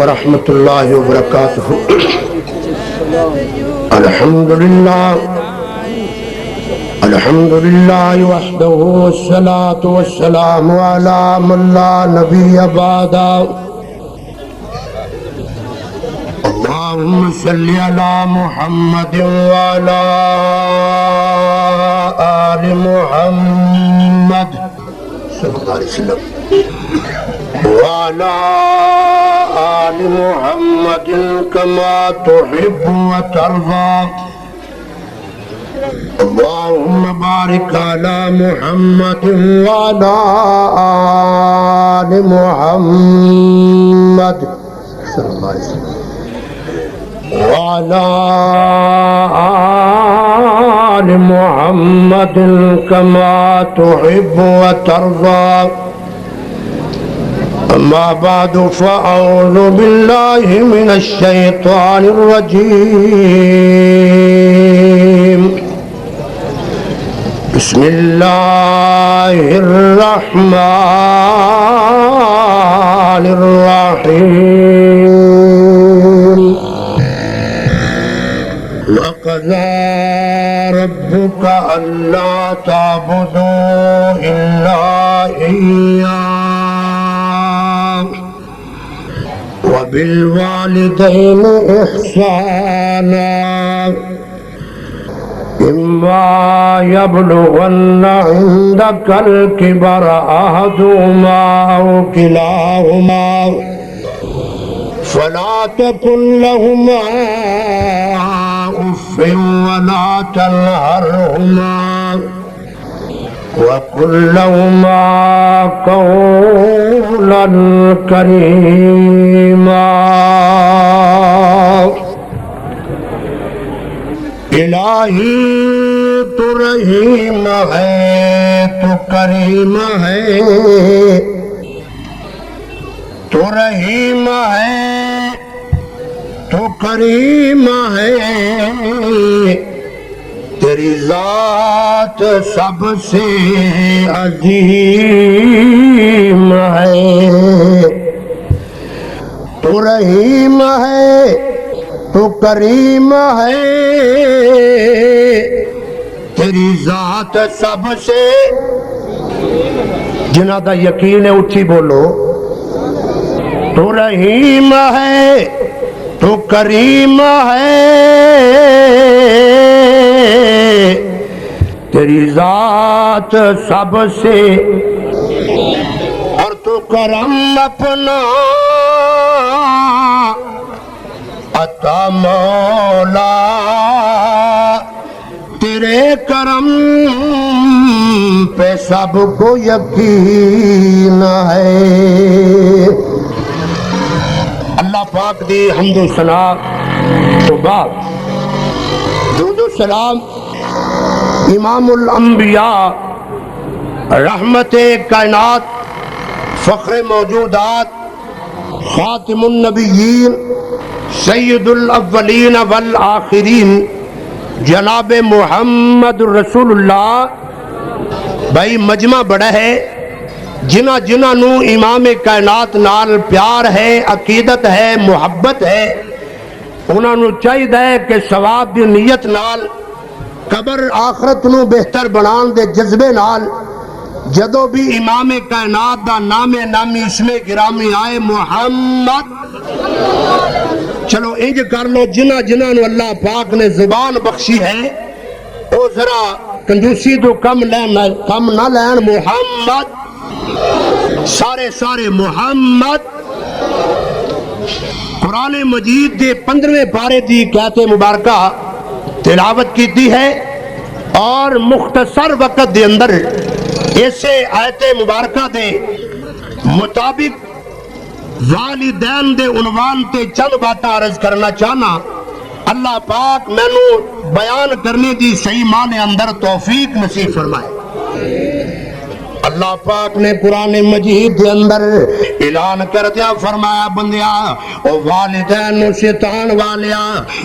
ورحمۃ اللہ وبرکاتہ۔ الحمدللہ وحدہ والصلاة والسلام علی من لا نبی بعدہ۔ اللہم صلی علی محمد وعلی آل محمد صلی اللہ علیہ وسلم وعلى آل محمد كما تحب وترضى۔ اللهم بارك على محمد وعلى آل محمد صلى الله عليه وسلم وعلى آل محمد كما تحب وترضى۔ أما بعد فأعوذ بالله من الشيطان الرجيم۔ بسم الله الرحمن الرحيم۔ وقضى ربك ألا تعبدوا إلا إياه وبالوالدين إحسانا إما يبلغن عندك الكبر أحدهما أو كلاهما فلا تقل لهما أف ولا تنهرهما وقل لهما قولا كريما۔ الہی تو رحیم ہے تو کریم ہے، تو رحیم ہے تو کریم ہے، تیری ذات سب سے عظیم ہے۔ تو رحیم ہے تو کریم ہے، تیری ذات سب سے، جنہ دا یقین ہے اٹھی بولو۔ تو رحیم ہے تو کریم ہے، تیری ذات سب سے، اور تو کرم اپنا عطا مولا، تیرے کرم پہ سب کو یقین ہے۔ اللہ پاک دی حمد و ثنا تو بعد درود و سلام امام الانبیاء، رحمت کائنات، فخر موجودات، خاتم النبیین، سید الاولین والآخرین، جناب محمد رسول اللہ۔ بھائی مجمع بڑا ہے، جنہ جنہ نو امام کائنات نال پیار ہے، عقیدت ہے، محبت ہے، انہاں نو چاہیے کہ ثواب دی نیت نال، قبر آخرت نو بہتر بنان دے جذبے نال، جدو بھی امام کائنات دا نام نامی اسم گرامی آئے محمد، چلو انج کر لو، جنہ جنہ نو اللہ پاک نے زبان بخشی ہے او ذرا کنجوسی تو کم نہ لین، محمد، سارے سارے محمد۔ قرآن مجید دے 15ویں پارے دی آیت مبارکہ تلاوت کیتی ہے، اور مختصر وقت دے اندر اسے آیت مبارکہ دے مطابق والدین دے عنوان تے چند باتاں عرض کرنا چاہنا۔ اللہ پاک مینوں بیان کرنے دی صحیح معنی اندر توفیق نصیب فرمائے۔ اللہ پاک نے قرآن مجید کے اندر اعلان کر دیا، فرمایا بندیا او والدین نو شیطان والیا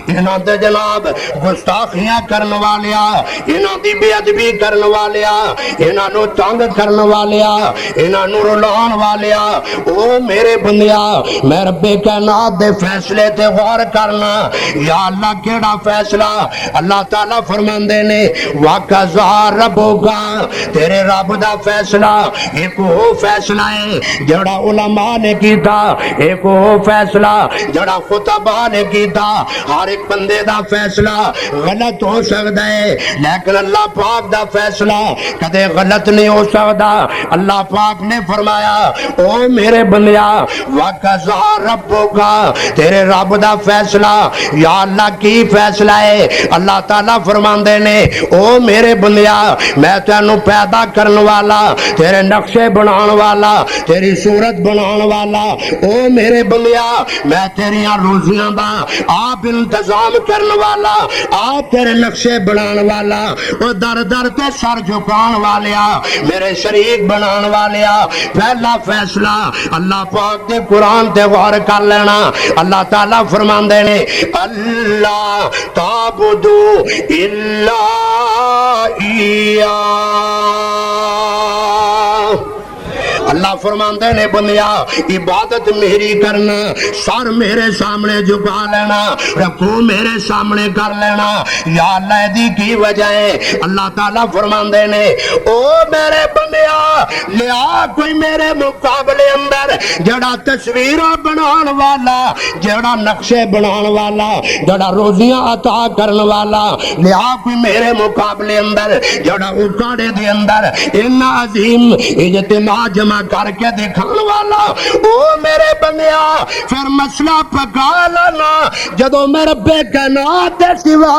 انہاں دے جناب گستاخیاں کرن والیا، انہاں دی بے ادبی کرن والیا، انہاں نو تنگ کرن والیا، انہاں نو رلاون والیا، او میرے بندیا میں رب کائنات دے فیصلے تے غور کرنا۔ یا اللہ کیڑا فیصلہ؟ اللہ تعالیٰ فرماندے نے وَقَضَىٰ رَبُّكَ، تیرے رب دا فیصلہ ایک وہ فیصلہ ہے جڑا علماء نے کیتا، ایک وہ فیصلہ جڑا خطباء نے کیتا۔ ہر ایک بندے دا فیصلہ غلط ہو سکتا ہے لیکن اللہ پاک دا فیصلہ کدے غلط نہیں ہو سکتا۔ اللہ پاک نے فرمایا او میرے بندیا وَقَضَىٰ رَبُّكَ، تیرے رب دا فیصلہ۔ یا اللہ کی فیصلہ ہے؟ اللہ تعالیٰ فرماندے نے او میرے بندیا میں تینوں پیدا کرن والا، تیرے نقشے بنان والا، تیری صورت بنان والا، او میرے بندیا میں تیریاں روزیاں دا آپ انتظام کرن والا، آپ تیرے نقشے بنان والا، او در در تے سر جھکان والیا، میرے شریک بنان والیا۔ پہلا فیصلہ اللہ پاک دے قرآن تے غور کر لینا۔ اللہ تعالیٰ فرماندے نے اللہ تعبدو الا ایاہ، اللہ فرماندے نے بندیا عبادت میری کرنا، سر میرے سامنے جھکا لینا، رکوع میرے سامنے کر لینا۔ یا اللہ دی کی وجہ ہے؟ اللہ تعالیٰ فرماندے نے او میرے بندیا لیا کوئی میرے مقابلے اندر جڑا تصویرہ بنان والا، جڑا نقشے بنان والا، جڑا روزیاں عطا کرن والا، لیا کوئی میرے مقابلے اندر جڑا اکاڑے دے اندر ان عظیم اجتماع جمع کر کے دکھان والا۔ او میرے بندیا پھر مسئلہ پکا لینا جدو میں رب کائنات دے سوا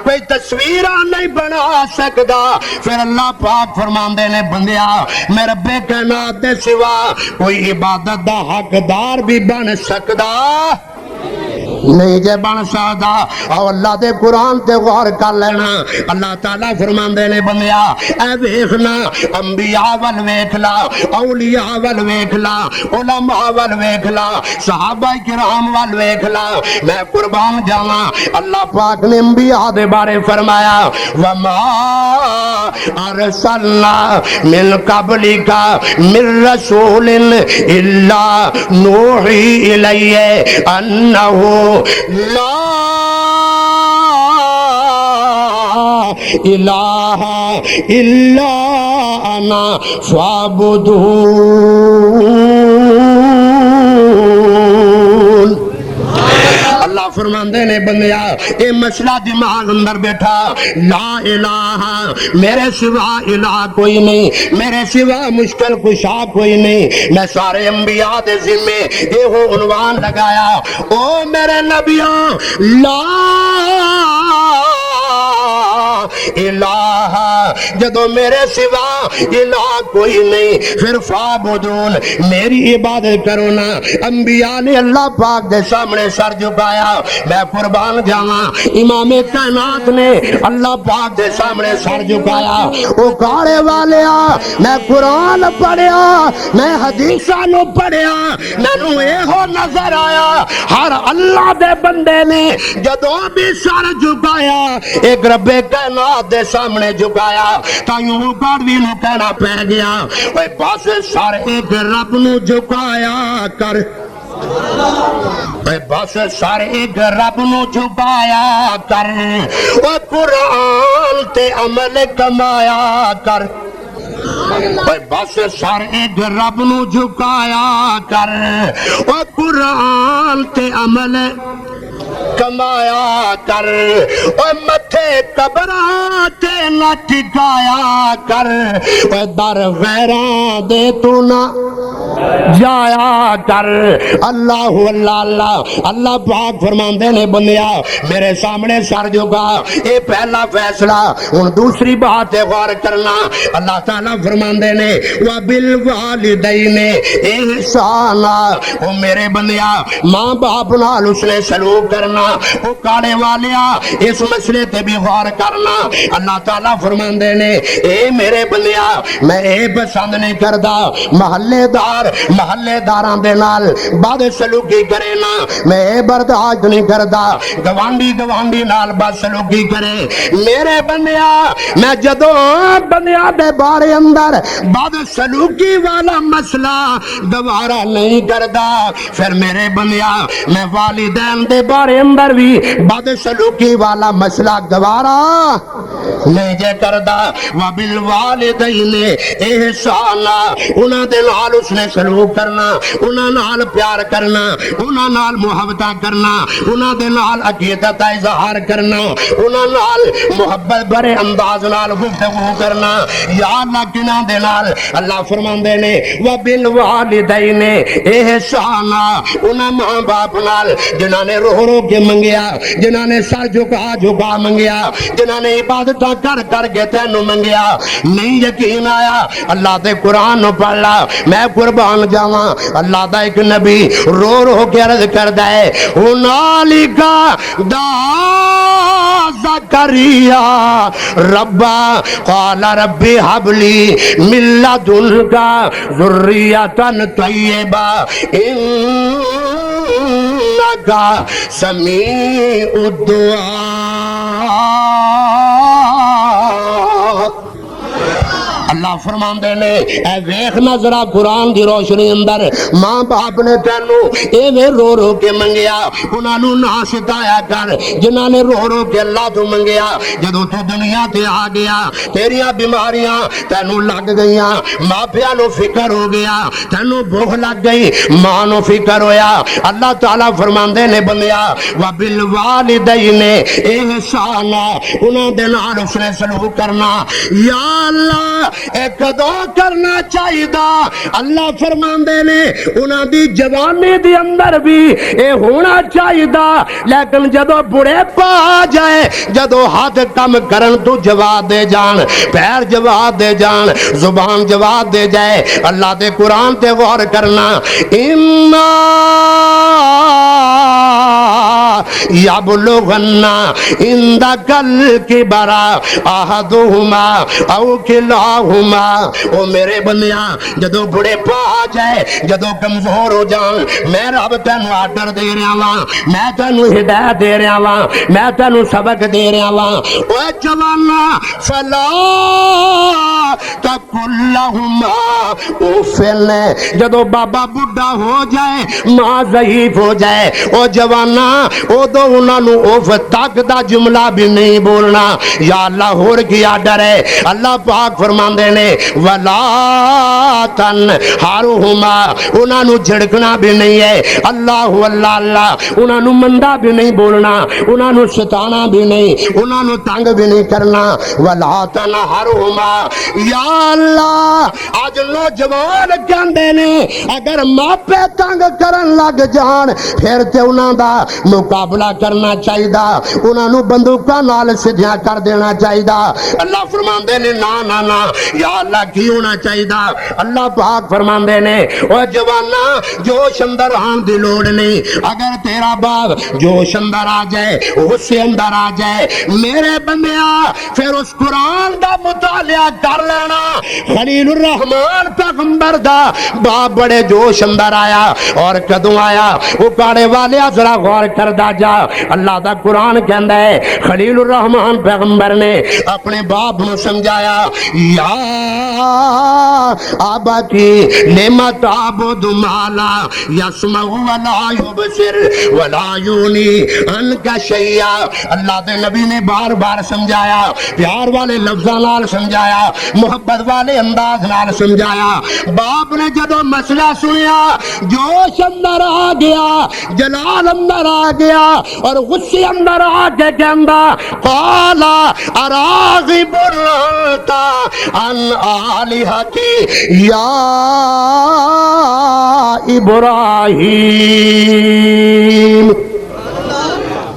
کوئی تصویرہ نہیں بنا سکدا، پھر اللہ پاک فرماندے نے بندیا میں رب کائنات دے سوا کوئی عبادت دا حقدار بھی بن سکدا نہیں جے بن سکدا۔ اور اللہ دے قرآن تے غور کر لینا۔ اللہ تعالیٰ فرماندے نے بندیا اے ویکھنا انبیاء ول ویکھ لا، اولیاء ول ویکھ لا، علماء ول ویکھ لا، صحابہ کرام ول ویکھ لا، میں قربان جاواں اللہ پاک نے انبیاء دے بارے فرمایا وما ارسلنا من قبلک من رسول الا نوحی الیہ انہ لا الہ الا انا فاعبدون۔ اللہ فرماندے نے بندیا اے مسئلہ دماغ اندر بیٹھا، لا الہ میرے سوا الہ کوئی نہیں، میرے سوا مشکل کشا کوئی نہیں۔ میں سارے انبیاء دے ذمے یہ عنوان لگایا او میرے نبیوں لا الہ، جدو میرے سوا الہ کوئی نہیں پھر فعبدون میری عبادت کرو نا۔ انبیاء نے اللہ پاک دے سامنے سر جھکایا، میں قربان جاواں امام کائنات نے اللہ پاک دے سامنے سر جھکایا۔ او کاڑے والیا میں قرآن پڑھیا، میں حدیثاں نو پڑھیا، مینوں ایہو نظر آیا ہر اللہ دے بندے نے جدوں بھی سر جھکایا ایک رب کائنات دے سامنے جھکایا، تائیوں گاڑوی نو کہنا پہ گیا اوے بس سر ایک رب نو جھکایا کر، بس سر ایک رب نو جھکایا کر، او قرآن تے عمل کمایا کر، بس سر ایک رب نو جھکایا کر، او قرآن تے عمل کمایا کر، او متھے قبراں تے نہ ٹکایا کر، او در غیراں دے تو نہ جایا کر۔ اللہ اللہ اللہ اللہ پاک فرماندے نے بندیا میرے سامنے سر جھکا، اے پہلا فیصلہ۔ ہن دوسری بات غور کرنا، اللہ تعالیٰ فرماندے نے وَبِالْوَالِدَيْنِ اِحْسَانًا، او میرے بندیا ماں باپ نال اس نے سلوک کرنا، او کاڑے والیا اس مسئلے تے بھی غور کرنا. اللہ تعالیٰ فرماندے نے اے میرے بندیا میں اے پسند نہیں کردا محلے داراں دے نال بد سلوکی کرے نا. میں اے برداشت نہیں کردا گوانڈی نال بد سلوکی کرے. میرے بندیا میں جدوں بندیا دے بارے اندر بد سلوکی والا مسئلہ گوارا نہیں کردا پھر میرے بندیا میں والدین دے بارے اندر بھی بد سلوکی والا مسئلہ گوارا نہیں جے کردا. وبالوالدین احسانا انہاں دے نال اس نے سلوک کرنا, انہاں نال پیار کرنا, انہاں نال محبتاں کرنا, انہاں دے نال عقیدت دا اظہار کرنا, انہاں نال محبت بھرے انداز نال گفتگو کرنا. یا اللہ کنہاں دے نال اللہ فرماندے نے وبالوالدین احسانا انہاں ماں باپ نال جنہاں نے رو رو کے منگیا, جنہاں نے سر جھکا منگیا, جنہاں نے عبادتاں کر کے تینوں منگیا. نہیں یقین آیا اللہ دے قرآن نو پڑھ لا میں قربان جاواں. اللہ دا ایک نبی رو کے عرض کردا ہے ہنالکا دعا زکریا ربا قال ربی حب لی من لدنکا ذریۃ طیبہ انکا سمیع الدعاء. اللہ فرماندے نے اے ویکھنا ذرا قرآن دی روشنی اندر ماں باپ نے تینوں ایویں رو کے منگیا, انہاں نوں نہ ستایا کر جنہاں نے رو کے اللہ تو منگیا. جدوں تو دنیا تے آ گیا تیریاں بیماریاں تینوں لگ گئیاں, ماپیاں نو فکر ہو گیا, تینوں بھوک لگ گئی, ماں نو فکر ہویا. اللہ تعالیٰ فرماندے نے بندیا وبالوالدین احسانا انہاں دے نال اس نے سلوک کرنا. یا اللہ ایک دو کرنا چاہیے دا. اللہ فرماندے نے انہاں دی جوانی دی اندر بھی اے ہونا چاہیے دا, لیکن جدو بڑے پا جائے جدو ہاتھ کم کرن تو جواب دے جان, پیر جواب دے جان, زبان جواب دے جائے. اللہ دے قرآن تے غور کرنا اما یبلغن عندک الکبر احدہما او کلاہما. او میرے بندیا جدو بڑے پا جائے جدو کمزور ہو جان میں رب تینوں آرڈر دے رہا ہاں, میں تینوں ہدایت دے رہا ہاں, میں تینوں سبق دے رہا ہاں. او جوانا فلا تقل لہما اف. جدو بابا بڈھا ہو جائے ماں ضعیف ہو جائے او جوانا ادو انہاں نوں اف تک دا جملہ بھی نہیں بولنا. یا اللہ ہور کیا ڈر ہے. اللہ پاک فرماندے نے ولا تنہرہما انہاں نوں جھڑکنا بھی نہیں ہے. اللہ اللہ انہاں نوں مندا بھی نہیں بولنا, انہاں نوں ستانا بھی نہیں, انہاں نوں تنگ بھی نہیں کرنا. ولا تنہرہما. یا اللہ اج نوجوان کہندے نے اگر ماپے تنگ کرن لگ جان پھر تے انہاں دا مقابلہ کرنا چاہیے, انہاں نوں بندوقاں نال سدھیاں کر دینا چاہیے. اللہ فرماندے نے نا نا یا اللہ کی ہونا چاہیے. اللہ پاک فرماندے نے او جوانا جوش اندر آن دی لوڑ نہیں. اگر تیرا باپ جوش اندر آ جائے غصے اندر آ جائے میرے بندیا پھر اس قرآن دا مطالعہ کر لینا. خلیل الرحمان پیغمبر دا باپ بڑے جوش اندر آیا اور کدوں آیا وہ کاڑے والے ذرا غور کردا جا. اللہ دا قرآن کہندا ہے خلیل الرحمان پیغمبر نے اپنے باپ نو سمجھایا یا آباتی لما تعبد ما لا یسمع ولا یبصر ولا یغنی عنک شیئا. اللہ دے نبی نے بار بار سمجھایا, پیار والے لفظاں نال سمجھایا, محبت والے انداز نال سمجھایا. باپ نے جدو مسئلہ سنیا جوش اندر آ گیا, جلال اندر آ گیا اور غصے اندر آ کے کہندا قالا اراغب انت عن آلہتی یا ابراہیم.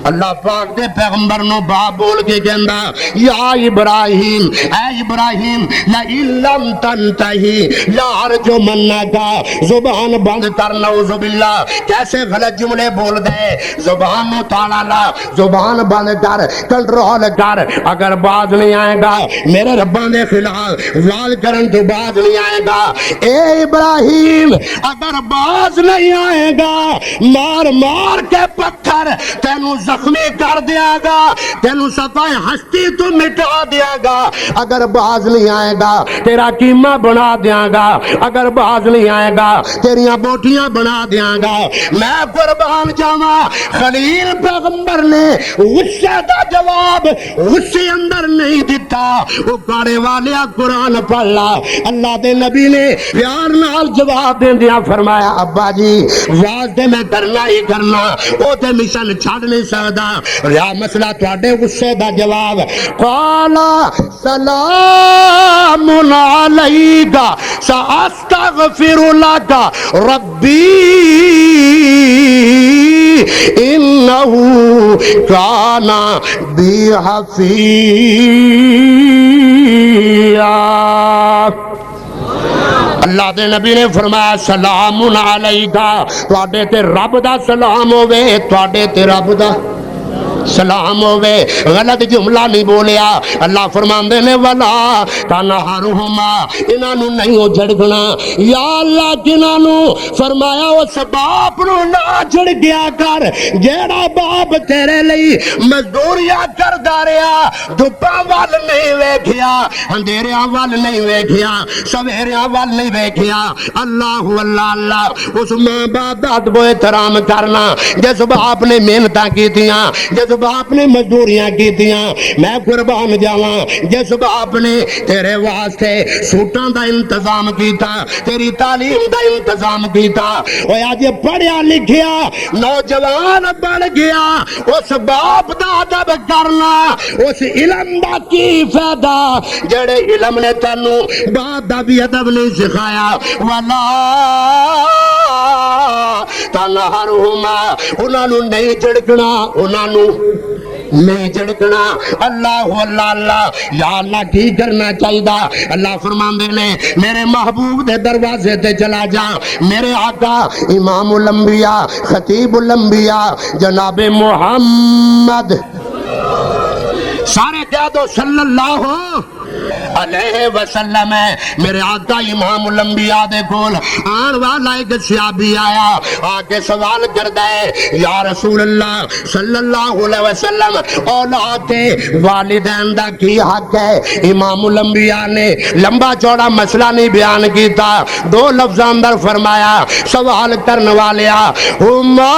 اللہ پاک دے پیغمبر نو باپ بول کے کہندا یا ابراہیم اے ابراہیم لئن لم تنتہی لارجمنکا زبان بند کر نعوذ باللہ کیسے غلط جملے بول دے زبان نو تالا لا زبان بند کر کنٹرول کر اگر باز نہیں آئے گا میرے رباں دے خلاف وال کرن تو باز نہیں آئے گا اے ابراہیم اگر باز نہیں آئے گا مار مار کے پتھر تینو زخمی کر دیا گا تینو صفائے ہستی تو مٹا دیا گا اگر باز نہیں آئے گا تیرا قیمہ بنا دیا گا اگر باز نہیں آئے گا تیریاں بوٹیاں بنا دیا گا میں قربان جاواں خلیل پیغمبر نے غصے دا جواب غصے اندر نہیں دیتا وہ کاڑے والیا قرآن پڑھ لا اللہ دے نبی نے پیار نال جواب دیندیاں فرمایا ابا جی واز تے میں کرنا ہی کرنا او تے مشن چھڑ نہیں سکدا یا مسئلہ تواڈے غصے دا جواب قال سلام علیک ساستغفر لک ربی انه کان بی حفیظا اللہ دے نبی نے فرمایا سلام علیکا تواڈے تے رب دا سلام ہوے تواڈے تے رب دا سلام ہوے غلط جملہ نہیں بولیا اللہ فرماندے نے ولا تنہرہما انہاں نو نہیں ہو جھڑکنا یا اللہ جنہاں نو فرمایا اس باپ نو نہ جھڑکیا کر جیڑا باپ تیرے لئی مزدوریاں کردا رہیا دھوپاں وال نہیں ویکھیا اندھیریاں وال نہیں ویکھیا سویریاں وال نہیں ویکھیا اللہ اللہ اللہ اس ماں باپ دا ادب و احترام کرنا جس باپ نے محنتاں کیتیاں جس باپ نے مزدوریاں کی دیاں میں قربان جاواں جس باپ نے تیرے واسطے سوٹاں دا انتظام کیتا تیری تعلیم دا انتظام کیتا اوے اج پڑھیا لکھیا نوجوان بن گیا اس باپ دا ادب کرنا اس علم دا کی فائدہ جڑے علم نے تینوں باپ دا بھی ادب نہیں سکھایا ولا تنہرہما انہاں نو نہیں جھڑکنا انہاں نو نہیں جھڑکنا اللہ اللہ اللہ یا اللہ کی کرنا چاہیے اللہ فرماندے نے میرے محبوب دے دروازے تے چلا جا میرے آقا امام الانبیاء خطیب الانبیاء جناب محمد سارے کہہ دو صلی اللہ علیہ وسلم ہے میرے آقا امام الانبیاء دے کول آن والا ایک صحابی آیا آکے سوال کردا ہے یا رسول اللہ صلی اللہ علیہ وسلم اولاد تے والدین دا کی حق ہے امام الانبیاء نے لمبا چوڑا مسئلہ نہیں بیان کیتا دو لفظ اندر فرمایا سوال کرنے والیا ہما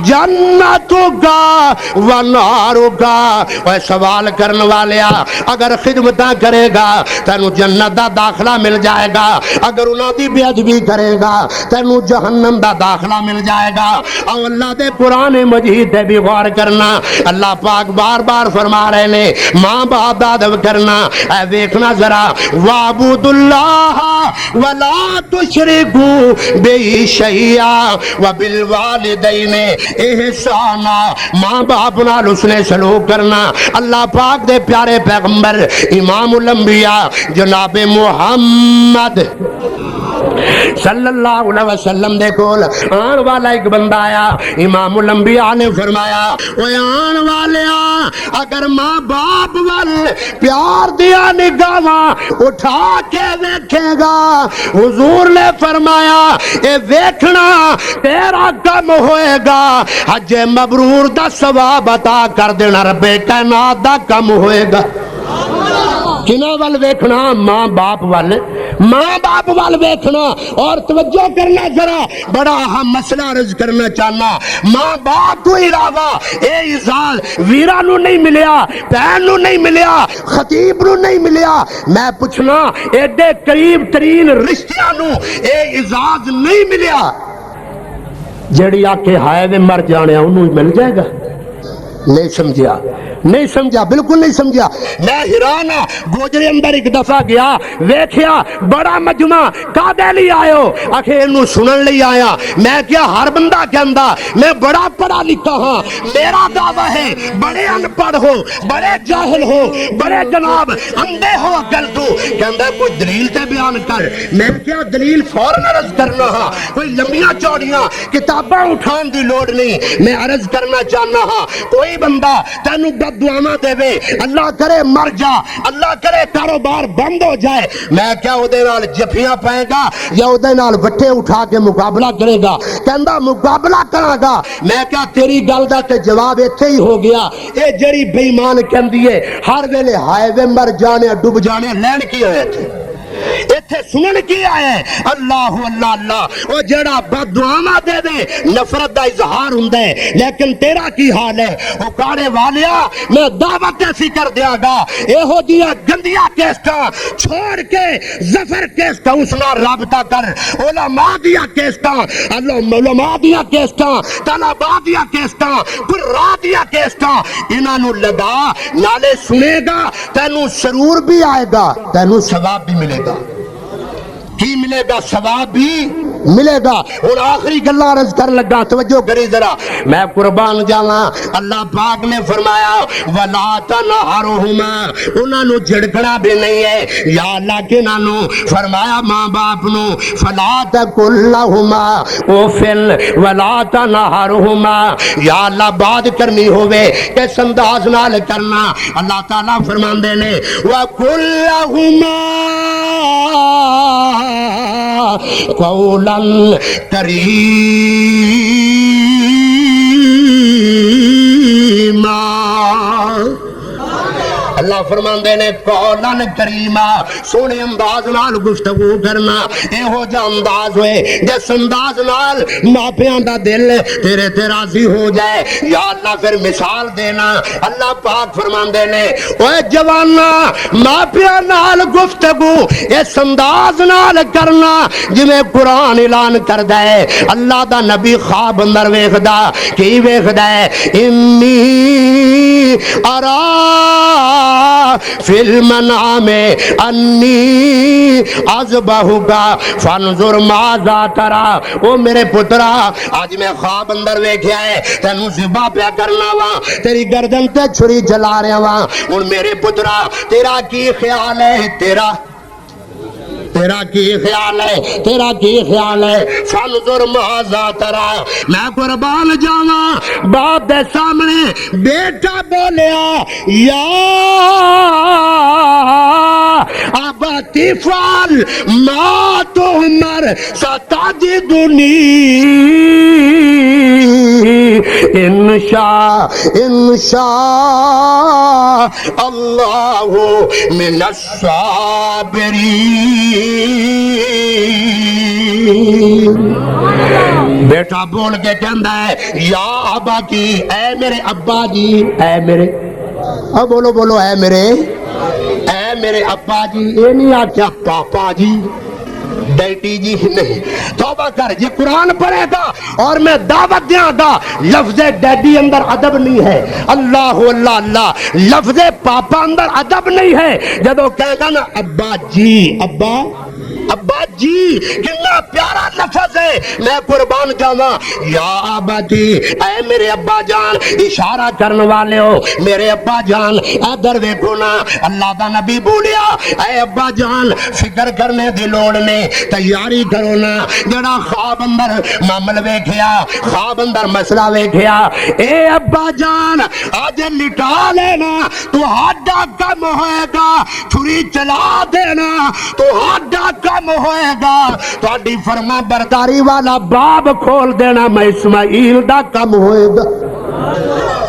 جنتو کا ونارو کا سوال کرنے والیا اگر خدمتاں کرے گا تینو جنت دا داخلہ مل جائے گا اگر انہاں دی بے ادبی کرے گا تینو جہنم دا داخلہ مل جائے گا اور اللہ دے قرآن مجید دے بھی غور کرنا اللہ پاک بار بار فرما رہے نے ماں باپ دا ادب کرنا اے دیکھنا ذرا وعبد اللہ ولا تشرکوا بہ شیئا وبالوالدین احسانا ماں باپ نال اس نے سلوک کرنا اللہ پاک دے پیارے پیغمبر امام الانبیاء جناب محمد صلی اللہ علیہ وسلم دے کول آن والا ایک بندہ آیا امام الانبیاء نے فرمایا اوے آن والیا اگر ماں باپ وال پیار دیا نگاواں اٹھا کے دیکھے گا حضور نے فرمایا اے دیکھنا تیرا کم ہوئے گا حج مبرور دا ثواب عطا کر دینا رب کائنات دا کم ہوئے گا کنہ وال ویکھنا ماں باپ وال ویکھنا اور توجہ کرنا ذرا بڑا اہم مسئلہ عرض کرنا چاہنا ماں باپ تو علاوہ اے اعزاز ویرا نو نہیں ملیا بہن نو نہیں ملیا خطیب نو نہیں ملیا میں پوچھنا ایڈے قریب ترین رشتیاں نو اے اعزاز نہیں ملیا جڑی آکے ہائے وے مر جانے انہوں مل جائے گا نہیں سمجھیا، نہیں سمجھا، بالکل نہیں سمجھا. میں حیران ہاں. گوجرے اندر ایک دفعہ گیا، ویکھیا بڑا مجمع، کادے لئی آئے ہو؟ آخے اینو سنن لئی آیا. میں کیا ہر بندہ کہندا میں بڑا پڑھا لکھا ہاں، میرا دعویٰ ہے بڑے ان پڑھ ہو، بڑے جاہل ہو، بڑے جناب اندھے ہو عقل تو. کہندا کوئی دلیل تے بیان کر. میں کیا دلیل فوراً عرض کرنا ہاں، کوئی لمبیاں چوڑیاں کتاباں اٹھان دی لوڑ نہیں. میں عرض کرنا چاہنا ہاں، کوئی بندہ تینوں بد دعاواں دے وے، اللہ کرے مر جا، اللہ کرے کاروبار بند ہو جائے، میں کیا او دے نال جفیاں پائے گا یا او دے نال وٹے اٹھا کے مقابلہ کرے گا؟ کہندا مقابلہ کراں گا. میں کیا تیری گل دا تے جواب ایتھے ہی ہو گیا. اے جڑی بے ایمان کہندی ہے ہر ویلے ہائے وے مر جانے ڈوب جانے، لین کی ہوئے تھے ایتھے سنن کی آئے اللہ اللہ اللہ. او جڑا بد دعاواں دے دے نفرت دا اظہار ہوندا ہے، لیکن تیرا کی حال ہے؟ او کاڑے والیا میں دعوت ایسی کر دیاں گا، ایہو جیاں گندیاں کیسٹاں چھوڑ کے ظفر کیسٹاں اس نال رابطہ کر. علماء دیاں کیسٹاں، علماء دیاں کیسٹاں، طلباء دیاں کیسٹاں، قراء دیاں کیسٹاں، انہاں نو لگا، نالے سنے گا، تینوں سرور بھی آئے گا، تینوں ثواب بھی ملے گا. کی ملے گا؟ ثواب بھی ملے گا. اور آخری گلا عرض کر لگا، توجہ کری ذرا، میں قربان جاواں. اللہ پاک نے فرمایا وَلَا تَنْهَرْهُمَا، انہاں نو جھڑکنا بھی نہیں ہے. یا اللہ کے نانو فرمایا ماں باپ نو فَلَا تَقُلْ لَهُمَا أُفٍّ وَلَا تَنْهَرْهُمَا. یا اللہ بات کرنی ہوئے کس انداز نال کرنا. اللہ تعالیٰ فرماندے نے وَقُلْ لَهُمَا قولا کریما. اللہ فرماندے نے قولن کریما، سونے انداز نال گفتگو کرنا. اے ہو جا انداز ہوئے جس انداز نال ماپیاں دا دل تیرے تے راضی ہو جائے. یا اللہ پھر مثال دینا. اللہ پاک فرماندے نے اوے جوانا ماپیاں نال گفتگو اس انداز نال کرنا جویں قرآن اعلان کردا ہے. اللہ دا نبی خواب اندر ویکھدا، کی ویکھدا ہے؟ انی ارا فی المنام انی اذبحک فانظر ماذا تری. او میرے پترا آج میں خواب اندر ویکھیا ہے تینوں ذبح پیا کرنا وا، تیری گردن تے چھری جلا رہا وا. ہن میرے پترا تیرا کی خیال ہے؟ تیرا کی خیال ہے؟ تیرا کی خیال ہے؟ فانظر ماذا تری. میں قربان جاواں باپ دے سامنے بیٹا بولیا یا ابتی فعل ما تؤمر ستجدنی انشاء اللہ من الصابرین. بیٹا بول کے کہندا ہے یا ابا کی، اے میرے ابا جی، اے میرے، اب بولو بولو، اے میرے ابا جی. یہ نہیں آکھیا پاپا جی، ڈیٹی جی نہیں. توبہ کر، یہ قرآن پڑھے گا اور میں دعوت دیاں گا. لفظ ڈیڈی اندر ادب نہیں ہے. اللہ اللہ اللہ. لفظ پاپا اندر ادب نہیں ہے. جدو کہے گا نا ابا جی، ابا جی کتنا پیارا لفظ ہے. میں قربان جاواں یا اباتی، اے میرے ابا جان. اشارہ کرنے والے ہو میرے ابا جان ادھر ویکھو نا. اللہ دا نبی بولیا اے ابا جان فکر کرنے دی لوڑ نہیں، تیاری کرو نا. جڑا خواب اندر معامل ویکھیا، خواب اندر مسئلہ ویکھیا، اے ابا جان آج لٹا لینا تو ہڈا کم ہوئے گا، چھری چلا دینا تو ہڈا کم ہوئے گا. تہاڈی فرما برداری والا باب کھول دینا میں اسماعیل دا کم ہوئے گا.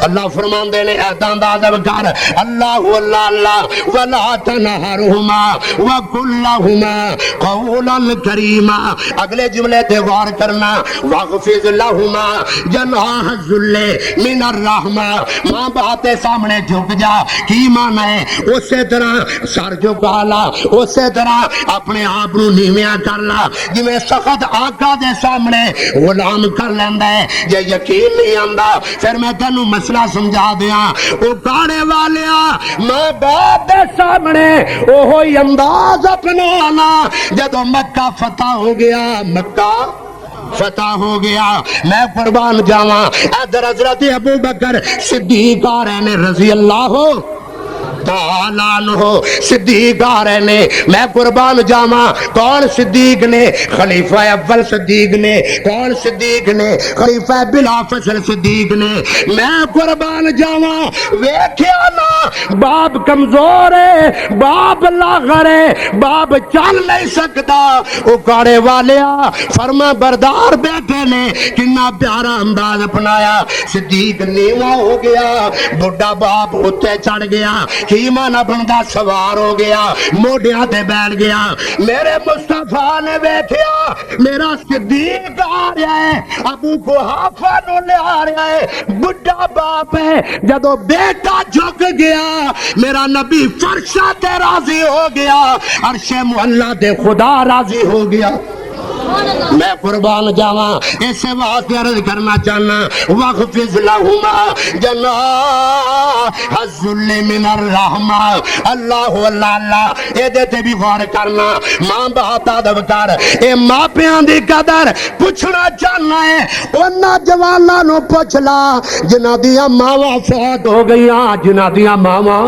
اللہ فرماندے نے احدان دا ادب کر. اللہ اللہ اللہ. ولا تنہرہما وقل لہما قولا کریما. اگلے جملے تے غور کرنا. واخفض لہما جناح الذل من الرحمہ. ماں باپ کے سامنے جھک جا. کی معنی ہے؟ اسی طرح سر جھکا لا، اسی طرح اپنے آپ نو نیویاں کر لا جویں سخت آقا دے سامنے غلام کر لیندا ہے. جے یقین نہیں آندا پھر میں تینوں مسئلہ سمجھا دیا او کانے والیا ماں باپ دے سامنے اوہی انداز اپنانا جدو مکہ فتح ہو گیا مکہ فتح ہو گیا میں قربان جاواں ادھر حضرت ابو بکر صدیق آ رہے نے رضی اللہ تعالیٰ عنہ صدیق آ رہے نے میں قربان جاواں کون صدیق نے خلیفہ اول صدیق نے کون صدیق نے خلیفہ بلافصل صدیق نے میں قربان جاواں ویکھیا نا باپ کمزور ہے باپ لاغر ہے باپ چل نہیں سکتا او کاڑے والیا فرما بردار بیٹھے نے کنا پیارا انداز اپنایا صدیق نیواں ہو گیا بڑھا باپ اتے چڑھ گیا ایمان بندہ سوار ہو گیا موڈیاں تے بیٹھ گیا میرے مصطفیٰ نے بیٹھیا میرا صدیق آ رہا ہے ابو قحافہ نو لے آ رہا ہے بڑھا باپ ہے جدو بیٹا جھک گیا میرا نبی فرشہ تے راضی ہو گیا عرش معلیٰ تے خدا راضی ہو گیا میں قربان جاواں اسے واسطے عرض کرنا چاہنا وَاخْفِضْ لَهُمَا جَنَاحَ الذُّلِّ مِنَ الرَّحْمَةِ اللہ اللہ اللہ اے دیتے بھی غور کرنا ماں باپ ادب کر اے ماں پیاں دی قدر پوچھنا چاہنا ہے انہاں جواناں نو پوچھ لا جنہاں دیاں ماواں فوت ہو گئیاں جنہاں دیاں ماواں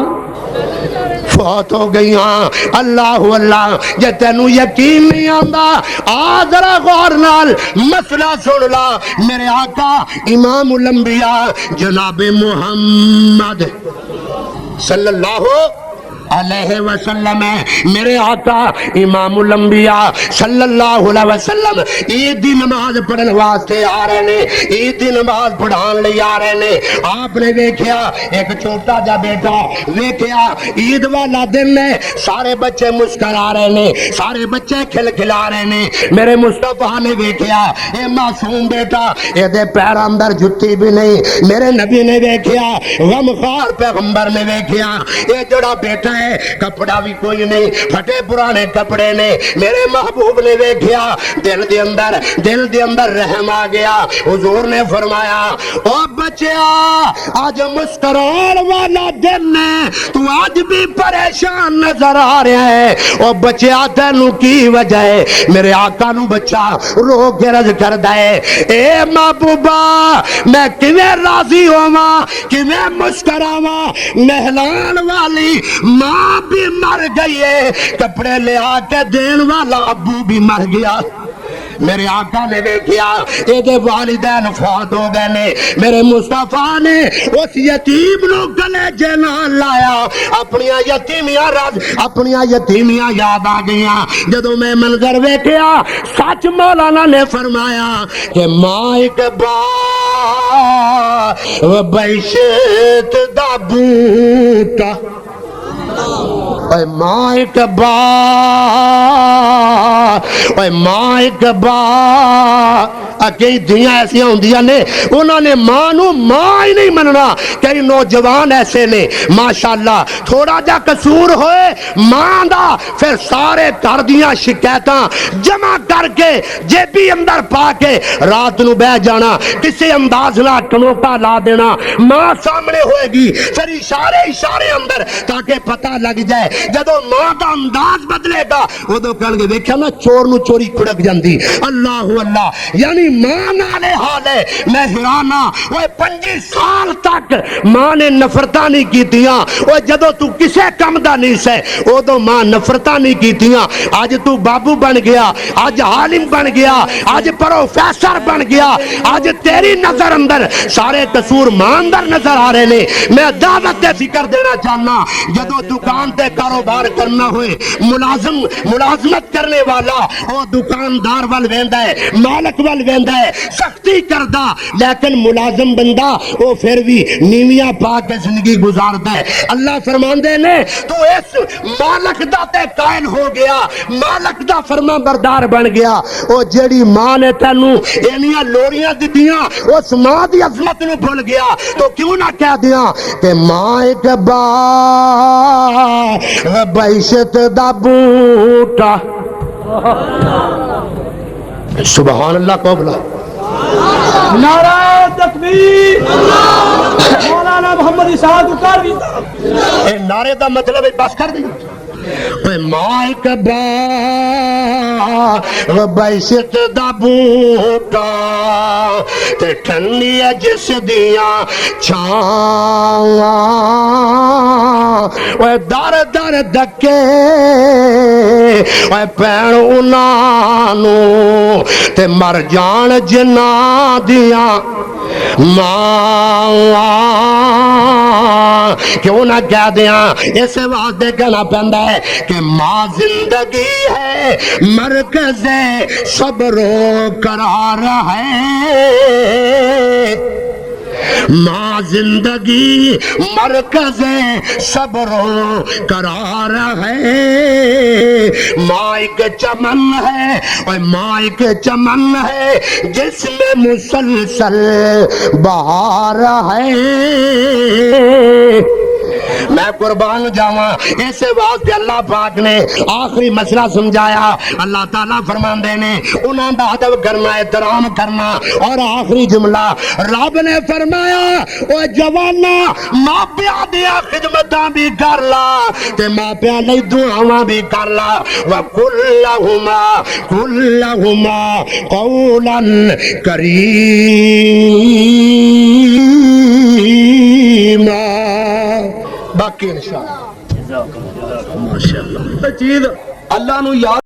فوت ہو گئی ہاں اللہ اللہ جے تینوں یقین نہیں آندا آ ذرا غور نال مسئلہ سن لا میرے آقا امام الانبیاء جناب محمد صلی اللہ علیہ وسلم ہے میرے آقا امام الانبیاء صلی اللہ علیہ وسلم عید دی نماز پڑھن واسطے آ رہے نے عید دی نماز پڑھان لئی آ رہے نے آپ نے دیکھیا ایک چھوٹا جا بیٹا دیکھیا عید والا دن ہے سارے بچے مسکرا رہے نے سارے بچے کھل کھلا رہے نے میرے مصطفیٰ نے دیکھیا اے معصوم بیٹا اے دے پیر اندر جتی بھی نہیں میرے نبی نے دیکھیا غمخوار پیغمبر نے دیکھیا اے جڑا بیٹا ہے کپڑا بھی کوئی نہیں پھٹے پرانے کپڑے نے میرے محبوب نے دیکھیا دل دے اندر رحم آ گیا حضور نے فرمایا او بچیا آج مسکران والا دن ہے تو آج بھی پریشان نظر آ رہا ہے او بچیا تینوں کی وجہ ہے میرے آقا نو بچہ رو کے رض کر دے اے محبوبہ میں کیویں راضی ہوواں کیویں مسکراواں نہلان والی ماں بھی مر گئی ہے کپڑے لے آ کے دین والا ابو بھی مر گیا میرے آقا نے دیکھیا اے دے والدین فوت ہو گئے نے میرے مصطفیٰ نے اس یتیم نو گلے جنان لایا اپنیاں یتیمیاں یاد آ گئیاں جدو میں منظر ویکھیا سچ مولانا نے فرمایا کہ ماں ایک با بیشت دا بوٹا اے ماں ایک با اے ماں ایک با کئی دنیا ایسی ہوندیاں نے انہوں نے ماں نو ماں ہی نہیں مننا کئی نوجوان ایسے نے ماشاءاللہ تھوڑا جا قصور ہوئے ماں دا پھر سارے گھر دیاں شکایتاں جمع کر کے جیبی اندر پا کے رات نو بہ جانا کسی انداز نہ ٹنوٹا لا دینا ماں سامنے ہوئے گی پھر اشارے اندر تاکہ پتہ لگ جائے جدو ماں دا انداز بدلے گا وہ تو کہن گے دیکھا نا چور نو چوری کھڑک جاندی اللہ اللہ یعنی ماں نالے حال ہے میں حیرانا وہ 25 سال تک ماں نے نفرتاں نہیں کیتیاں وہ جدو تو کسے کم دا نہیں سے وہ تو ماں نفرتاں نہیں کیتیاں آج تو بابو بن گیا آج عالم بن گیا آج پروفیسر بن گیا آج تیری نظر اندر سارے قصور ماں اندر نظر آ رہے نے میں دعوت دے فکر دینا چاہنا جدو دکان تے کاروبار کرنا ہوئے ملازمت کرنے والا وہ دکاندار وال ویندا ہے مالک وال ویندا ہے سختی کردہ لیکن ملازم بندہ وہ پھر بھی نیویاں پا کے زندگی گزارتا ہے اللہ فرماندے نے تو اس مالک دا تے قائل ہو گیا مالک دا فرما بردار بن گیا وہ جیڑی ماں نے تینوں اینیاں لوڑیاں دتیاں اس ماں دی عظمت نو بھول گیا تو کیوں نہ کہہ دیاں کہ ماں ایک با بیشت دا بوٹا سبحان اللہ کو بلا نعرہ تکبیر ارشاد کر اے نعرے دا مطلب ہے بس کر دی اے مائک با بیست دا بوٹا تے ٹھنڈی ہے جس دیاں چھاں اے در در دکے اے پین انانو تے مر جان جناں دیاں ماں کیوں نہ کہہ دیاں اس واسطے کہنا پہندا ہے کہ ماں زندگی ہے مرکز صبر و قرار ہے ماں زندگی مرکز صبر و قرار ہے ماں ایک چمن ہے اور ماں ایک چمن ہے جس میں مسلسل بہار ہے میں قربان جاواں اس واسطے اللہ پاک نے آخری مسئلہ سمجھایا اللہ تعالیٰ فرماندے نے انہاں دا ادب کرنا احترام کرنا اور آخری جملہ رب نے فرمایا او جوانا ماں پیاں دیا خدمتاں بھی کر لا تے ماں پیاں لئی دعاواں بھی کر لا وَكُلَّهُمَا قَوْلًا كَرِيمًا باقی انشاءاللہ ماشاءاللہ چیز اللہ نو یاد